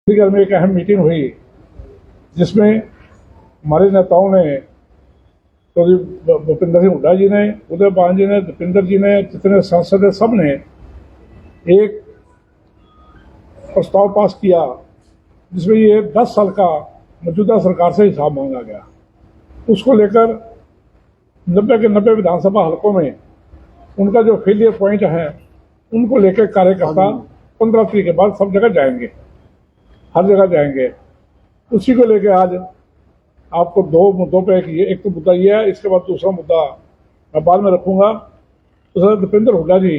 चंडीगढ़ में एक अहम मीटिंग हुई जिसमें हमारे नेताओं ने तो भूपेंद्र सिंह हुड्डा जी ने, उदय भान जी ने, दीपेंद्र जी ने, जितने सांसद है सब ने एक प्रस्ताव पास किया जिसमें ये 10 साल का मौजूदा सरकार से हिसाब मांगा गया। उसको लेकर 90 के 90 विधानसभा हलकों में उनका जो फेलियर पॉइंट है उनको लेकर कार्यकर्ता 15 तारीख के बाद सब जगह जाएंगे, हर जगह जाएंगे। उसी को लेकर आज आपको दो मुद्दों पे एक तो मुद्दा ये है, इसके बाद दूसरा मुद्दा मैं बाद में रखूंगा। दूसरा, दीपेंद्र हुड्डा जी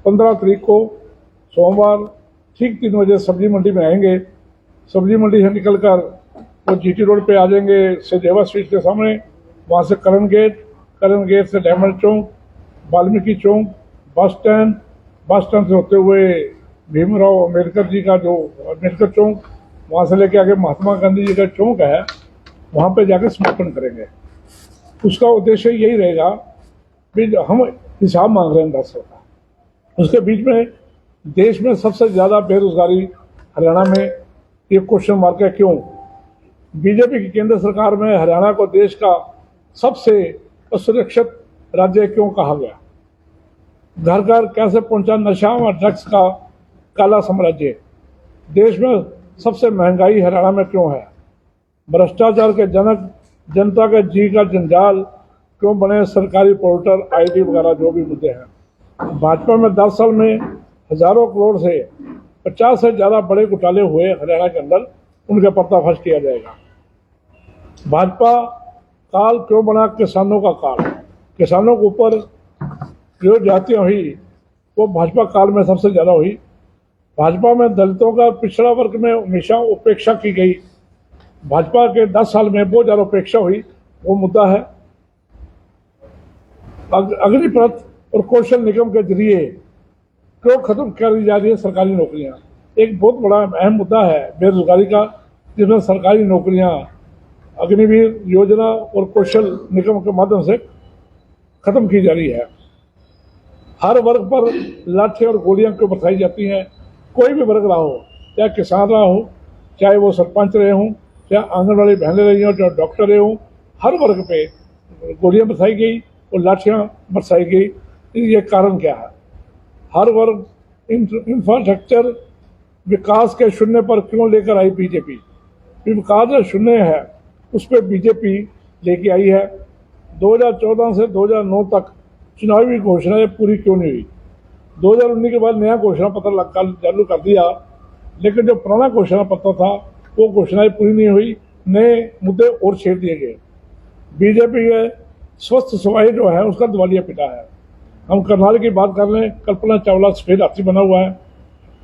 15 तारीख को सोमवार ठीक 3 बजे सब्जी मंडी में आएंगे। सब्जी मंडी से निकलकर वो जीटी रोड पे आ जाएंगे सचदेवा स्ट्रीट के सामने, वहाँ से करण गेट से डायमंड चौक, वाल्मीकि चौक, बस स्टैंड से होते हुए भीमराव अम्बेडकर जी का जो अम्बेडकर चौक, वहाँ से लेके आगे महात्मा गांधी जी का चौक है, वहाँ पे जाकर समर्पण करेंगे। उसका उद्देश्य यही रहेगा कि हम हिसाब मांग रहे हैं 10 साल का। उसके बीच में देश में सबसे ज़्यादा बेरोजगारी हरियाणा में, ये क्वेश्चन मार्क है क्यों? बीजेपी की केंद्र सरकार में हरियाणा को देश का सबसे असुरक्षित राज्य क्यों कहा गया? घर घर कैसे पहुंचा नशा और ड्रग्स का काला साम्राज्य? देश में सबसे महंगाई हरियाणा में क्यों है? भ्रष्टाचार के जनक जनता के जी का जंजाल क्यों बने सरकारी पोर्टल, आईटी वगैरह जो भी मुद्दे हैं। भाजपा में 10 साल में हजारों करोड़ से 50 से ज़्यादा बड़े घोटाले हुए हरियाणा के अंदर, उनका पर्दाफाश किया जाएगा। भाजपा काल क्यों बना किसानों का काल? किसानों के ऊपर जो जातियाँ हुई वो भाजपा काल में सबसे ज़्यादा हुई। भाजपा में दलितों का पिछड़ा वर्ग में हमेशा उपेक्षा की गई। भाजपा के 10 साल में बहुत ज़्यादा उपेक्षा हुई, वो मुद्दा है। अग्निपथ और कौशल निगम के जरिए क्यों खत्म करी जा रही है सरकारी नौकरियां? एक बहुत बड़ा अहम मुद्दा है बेरोजगारी का, जिसमें सरकारी नौकरियां अग्निवीर योजना और कौशल निगम के माध्यम से खत्म की जा रही है। हर वर्ग पर लाठी और गोलियां क्यों बरसाई जाती हैं? कोई भी वर्ग रहा हो, चाहे किसान रहा हो, चाहे वो सरपंच रहे हों, चाहे आंगनवाड़ी बहनें रही हों, चाहे डॉक्टर रहे हों, हर वर्ग पे गोलियां बरसाई गई और लाठियां बरसाई गई। ये कारण क्या है? हर वर्ग इंफ्रास्ट्रक्चर विकास के शून्य पर क्यों लेकर आई बीजेपी? विकास जो शून्य है उस पर बीजेपी लेके आई है। 2014 से 2009 तक चुनावी घोषणाएं पूरी क्यों नहीं हुई? 2019 के बाद नया घोषणा पत्र चालू कर दिया, लेकिन जो पुराना घोषणा पत्र था वो घोषणाएं पूरी नहीं हुई, नए मुद्दे और छेड़ दिए गए। बीजेपी के स्वस्थ सफाई जो है उसका दिवालिया पिटा है। हम करनाल की बात कर लें, कल्पना चावला सफेद हाथी बना हुआ है,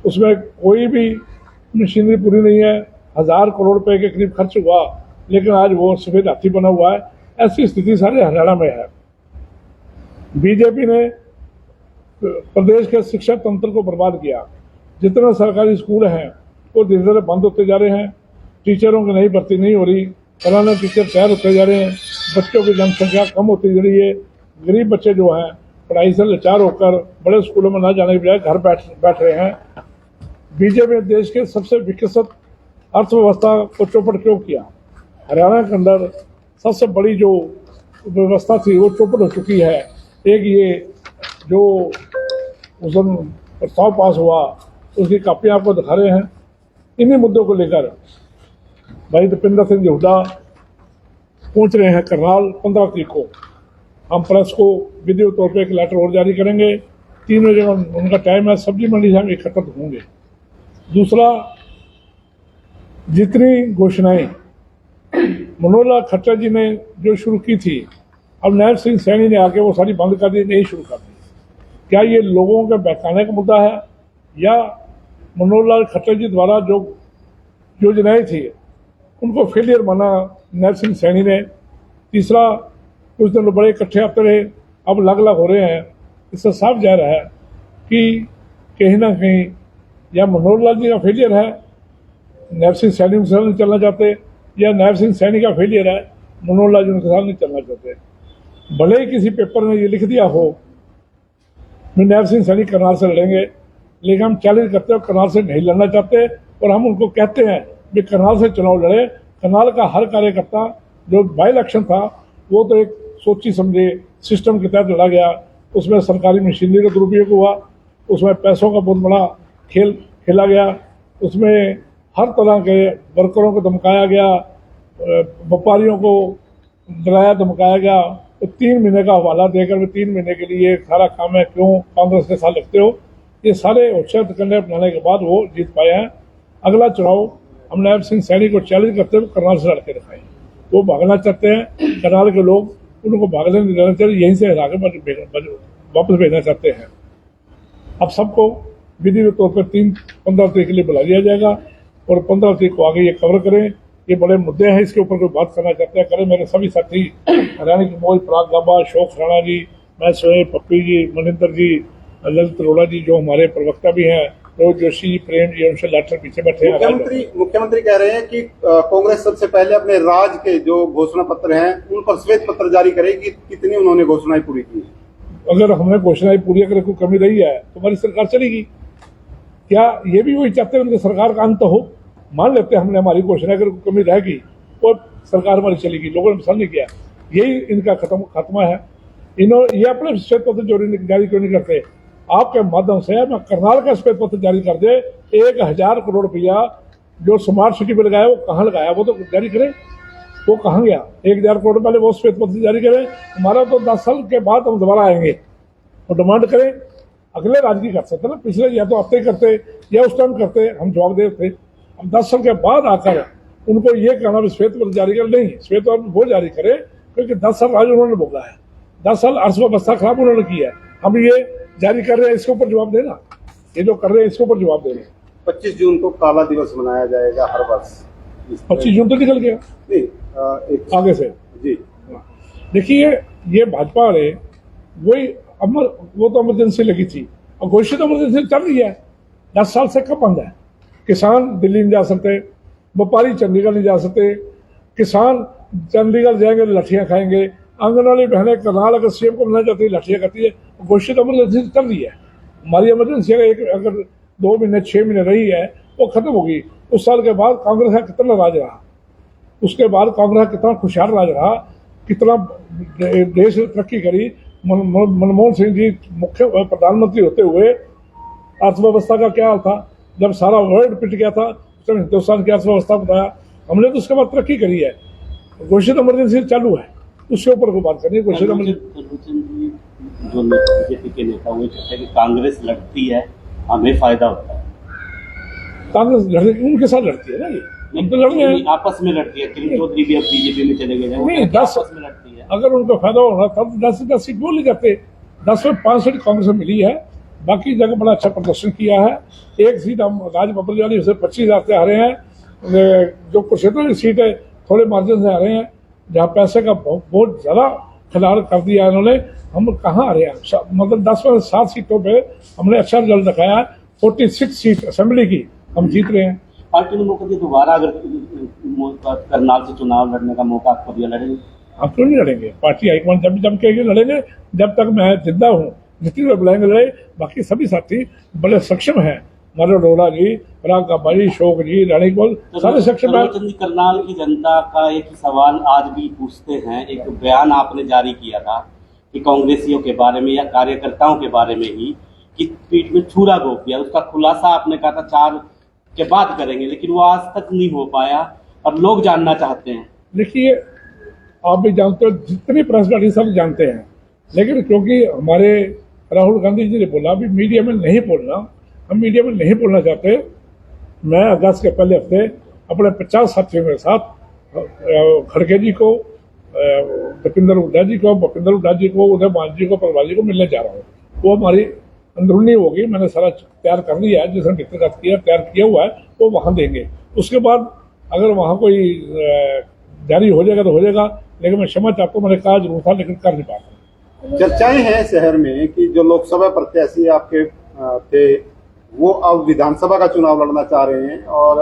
उसमें कोई भी मशीनरी पूरी नहीं है। 1000 करोड़ रुपए के करीब खर्च हुआ, लेकिन आज वो सफेद हाथी बना हुआ है। ऐसी स्थिति सारे हरियाणा में है। बीजेपी ने प्रदेश के शिक्षा तंत्र को बर्बाद किया। जितने सरकारी स्कूल हैं वो धीरे धीरे बंद होते जा रहे हैं, टीचरों की नई भर्ती नहीं हो रही, पुराने टीचर तैयार होते जा रहे हैं, बच्चों की जनसंख्या कम होती जा रही है। गरीब बच्चे जो हैं पढ़ाई से लाचार होकर बड़े स्कूलों में न जाने के बजाय घर बैठ रहे हैं। बीजेपी ने देश के सबसे विकसित अर्थव्यवस्था को चौपट क्यों किया? हरियाणा के अंदर सबसे बड़ी जो व्यवस्था थी वो चौपट हो चुकी है। एक ये जो उस दिन प्रस्ताव पास हुआ उसकी कापियाँ आपको दिखा रहे हैं। इन्हीं मुद्दों को लेकर भाई दीपेंद्र सिंह हुड्डा पहुँच रहे हैं करनाल 15 तारीख को। हम प्रेस को विधिवत तौर पर एक लेटर और जारी करेंगे। 3 बजे उनका टाइम है, सब्जी मंडी से हम एकत्रित होंगे। दूसरा, जितनी घोषणाएं मनोहर लाल खट्टर जी ने जो शुरू की थी, अब नैब सिंह सैनी ने आके वो सारी बंद कर दी, नहीं शुरू कर दी। क्या ये लोगों के बहकाने का मुद्दा है या मनोहर लाल खट्टर जी द्वारा जो योजनाएं थी उनको फेलियर माना नैब सिंह सैनी ने? तीसरा, कुछ दिन बड़े इकट्ठे आते रहे, अब अलग अलग हो रहे हैं। इससे साफ जा रहा है कि कहीं ना कहीं या मनोहर लाल जी का फेलियर है, नैब सिंह सैनी उनके साथ नहीं चलना चाहते, या नैब सिंह सैनी का फेलियर है, मनोहर लाल जी उनके साथ नहीं चलना चाहते। भले ही किसी पेपर में ये लिख दिया हो कि नैब सिंह सैनी करनाल से लड़ेंगे, लेकिन हम चैलेंज करते हैं करनाल से नहीं लड़ना चाहते। और हम उनको कहते हैं कि करनाल से चुनाव लड़े। करनाल का हर कार्यकर्ता, जो बाई इलेक्शन था वो तो एक सोची समझे सिस्टम के तहत लड़ा गया, उसमें सरकारी मशीनरी का दुरुपयोग हुआ, उसमें पैसों का बहुत बड़ा खेल खेला गया, उसमें हर तरह के वर्करों को धमकाया गया, व्यापारियों को डराया धमकाया गया। तो 3 महीने का हवाला देकर भी 3 महीने के लिए सारा काम है, क्यों कांग्रेस के साथ लगते हो, ये सारे औषध करने अपनाने के बाद वो जीत पाए हैं। अगला चुनाव हमने अब सिंह सैनी को चैलेंज करते हुए करनाल से लड़के दिखाए। वो भागना चाहते हैं, करनाल के लोग उनको भागने नहीं देना चाहिए, यहीं से हरा के वापस भेजना चाहते हैं। अब सबको विधिवत तौर पर 15 तारीख के लिए बुला लिया जाएगा और 15 तारीख को आगे ये कवर करें। ये बड़े मुद्दे हैं, इसके ऊपर कोई बात करना चाहते हैं करें। मेरे सभी साथी हरियाणा की मौज, पराग गाबा, शोक राणा जी, मैं स्वयं, पप्पी जी, मनिंदर जी, ललित अरोड़ा जी जो हमारे प्रवक्ता भी हैं, रोहित जोशी जी, प्रेम जी, उनसे लेटर पीछे बैठे हैं। मुख्यमंत्री कह रहे हैं कि कांग्रेस सबसे पहले अपने राज के जो घोषणा पत्र हैं उन पर श्वेत पत्र जारी करेगी। कितनी उन्होंने घोषणाएं पूरी की? अगर हमने घोषणाएं पूरी अगर कोई कमी रही है तो हमारी सरकार चलेगी। क्या ये भी वही चाहते हैं उनकी सरकार का अंत हो? मान लेते हैं हमने हमारी घोषणा अगर कोई कमी रहेगी और सरकार हमारी चलेगी। लोगों ने पसंद नहीं किया, यही इनका खात्मा है। इन्होंने ये अपने श्वेत पत्र जारी क्यों नहीं करते? आपके माध्यम से मैं करनाल का श्वेत पत्र जारी कर दे। 1000 करोड़ रुपया जो स्मार्ट सिटी में लगाया वो कहाँ लगाया, वो तो जारी करे। वो कहाँ गया? 1000 करोड़ पहले वो श्वेत पत्र जारी करें। हमारा तो 10 साल के बाद हम दोबारा आएंगे और डिमांड करें। अगले राज्य की कर सकते ना, पिछले या तो हफ्ते करते या उस टाइम करते, हम जवाब दे थे। हम 10 साल के बाद आकर उनको ये कहना भी श्वेत पत्र जारी कर, नहीं, श्वेत पत्र वो जारी करे क्योंकि 10 साल राज्य उन्होंने भोगा है, 10 साल अर्थव्यवस्था खराब उन्होंने की है। हम ये जारी कर रहे हैं, इसके ऊपर जवाब देना। ये जो कर रहे हैं इसके ऊपर जवाब देना। 25 जून को काला दिवस मनाया जाएगा हर वर्ष। 25 जून तो निकल गया नहीं, आगे से जी। देखिए, ये भाजपा वाले वही वो तो इमरजेंसी लगी थी और घोषित इमरजेंसी चल रही है। 10 साल से कब बंद है? किसान दिल्ली नहीं जा सकते, व्यापारी चंडीगढ़ नहीं जा सकते, किसान चंडीगढ़ जाएंगे लठियां खाएंगे, आंगनवाड़ी बहनें करनाल अगर सीएम को मिलना चाहती है लठियां करती है। घोषित इमरजेंसी चल रही है। हमारी इमरजेंसी अगर 2 महीने 6 महीने रही है वो खत्म होगी। उस साल के बाद कांग्रेस का कितना राज रहा, उसके बाद कांग्रेस कितना खुशहाल राज रहा, कितना देश तरक्की करी। मनमोहन सिंह जी मुख्य प्रधानमंत्री होते हुए अर्थव्यवस्था का क्या हाल था? जब सारा वर्ल्ड पिट गया था उस समय हिंदुस्तान की अर्थव्यवस्था बताया हमने, तो उसके बाद तरक्की करी है। घोषित इमरजेंसी चालू है, उसके ऊपर कोई बात करनी है। घोषित इमरजेंसी जो बीजेपी के नेता हुए कहते हैं कि कांग्रेस लड़ती है हमें फायदा होता है। कांग्रेस उनके साथ लड़ती है ना, ये हम तो लड़ रहे हैं, आपस में लड़ती है। किरण चौधरी भी अब बीजेपी में चले गए हैं, नहीं 10 आपस में लड़ती है। अगर उनको फायदा होना तब 10 से 10 सीट बोल नहीं जाते। 10 में 5 सीट कांग्रेस में मिली है, बाकी जगह बड़ा अच्छा प्रदर्शन किया है। एक सीट हम राजबब्बर वाली उसे 25,000 से हारे हैं। जो कुरुक्षेत्र की सीट है थोड़े मार्जिन से हारे हैं, जहाँ पैसे का बहुत ज्यादा खिलाड़ कर दिया इन्होंने। हम कहाँ हारे हैं? मतलब 10 में 7 सीटों पे हमने अच्छा रिजल्ट दिखाया है। 46 सीट असेंबली की हम जीत रहे हैं। पार्टी ने मौका दिया, दोबारा अगर करनाल से चुनाव लड़ने का मौका आपको दिया, लड़ेंगे? हम क्यों नहीं लड़ेंगे? पार्टी हाईकमान जब कहेगी लड़ेंगे। जब तक मैं जिंदा हूँ जितनी बार बुलाएंगे लड़े। बाकी सभी साथी बड़े सक्षम हैं, मरो अरोड़ा जी, पराग गाबा जी, शोक जी, रानी कोल, सारे सक्षम है। करनाल की जनता का एक सवाल आज भी पूछते हैं। एक बयान आपने जारी किया था कि कांग्रेसियों के बारे में या कार्यकर्ताओं के बारे में ही कि पीठ में छुरा घोंप दिया, उसका खुलासा आपने कहा था 4 के बाद करेंगे, लेकिन वो आज तक नहीं हो पाया और लोग जानना चाहते हैं। देखिए, आप भी जानते हो, जितनी प्रेस पार्टी सब जानते हैं, लेकिन क्योंकि हमारे राहुल गांधी जी ने बोला अभी मीडिया में नहीं बोलना, हम मीडिया में नहीं बोलना चाहते। मैं अगस्त के पहले हफ्ते अपने 50 साथियों के साथ खड़गे जी को, दीपेंद्र हुड्डा जी को, भूपेंद्र हुड्डा जी को, उदय मान जी को, परवाल जी को मिलने जा रहा हूँ। वो हमारी अंदरूनी होगी, मैंने सारा तैयार कर लिया है, जिसने मित्रगत किया तैयार किया हुआ है, वो वहाँ देंगे। उसके बाद अगर वहाँ कोई जारी हो जाएगा तो हो जाएगा, लेकिन मैं क्षमा चाहता हूँ, मैंने कहा जरूर था लेकिन कर नहीं पाता। चर्चाएं हैं शहर में कि जो लोकसभा प्रत्याशी आपके थे वो अब विधानसभा का चुनाव लड़ना चाह रहे हैं और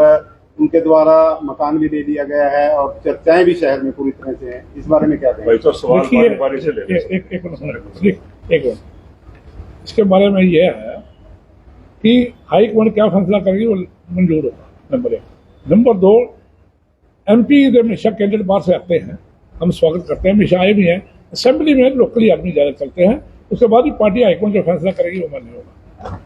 उनके द्वारा मकान भी दे दिया गया है और चर्चाएं भी शहर में पूरी तरह से हैं। इस बारे में क्या कहेंगे? तो सवाल बारी से ले एक इसके बारे में यह है कि हाईकमान क्या फैसला करेगी वो मंजूर होगा, नंबर 1। नंबर 2, MP हमेशा कैंडिडेट बाहर से आते हैं, हम स्वागत करते हैं, हमेशा आए भी हैं। असेंबली में लोकली आदमी ज़्यादा चलते हैं, उसके बाद भी पार्टी हाईकमान जो फैसला करेगी वो मान्य होगा।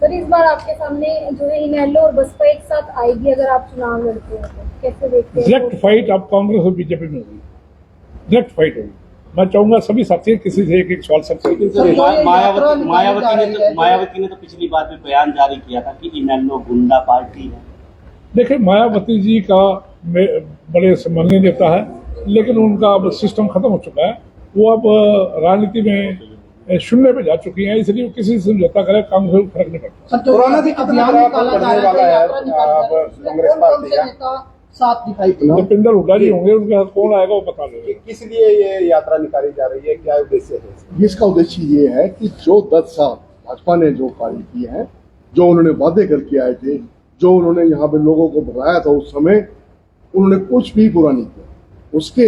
सर इस बार आपके सामने जो है इनेलो और बसपा एक साथ आएगी अगर आप चुनाव लड़ते हैं तो कैसे देखते हैं? डायरेक्ट फाइट अब कांग्रेस और बीजेपी में होगी, डायरेक्ट फाइट होगी। मैं चाहूंगा सभी साथी किसी से एक सवाल सकते मायावती ने तो पिछली बार भी बयान जारी किया था कि इनेलो गुंडा पार्टी है। देखिए, मायावती जी का बड़े सम्मानीय नेता है, लेकिन उनका अब सिस्टम खत्म हो चुका है। वो अब राजनीति में शून्य पे जा चुकी हैं, इसलिए वो किसी से समझौता करे कांग्रेस को फर्क नहीं पड़ता। कोरोना की अभियान निकाला जा रहा है, कांग्रेस पार्टी का साथ दिखाई दिया। दीपेंद्र हुड्डा जी होंगे, उनके साथ कौन आएगा वो बता देंगे। किस लिए ये यात्रा निकाली जा रही है, क्या उद्देश्य है? इसका उद्देश्य ये है कि जो 10 साल भाजपा ने जो कार्य किए हैं, जो उन्होंने वादे करके आए थे, जो उन्होंने यहाँ पे लोगों को बताया था, उस समय उन्होंने कुछ भी पूरा नहीं किया। उसके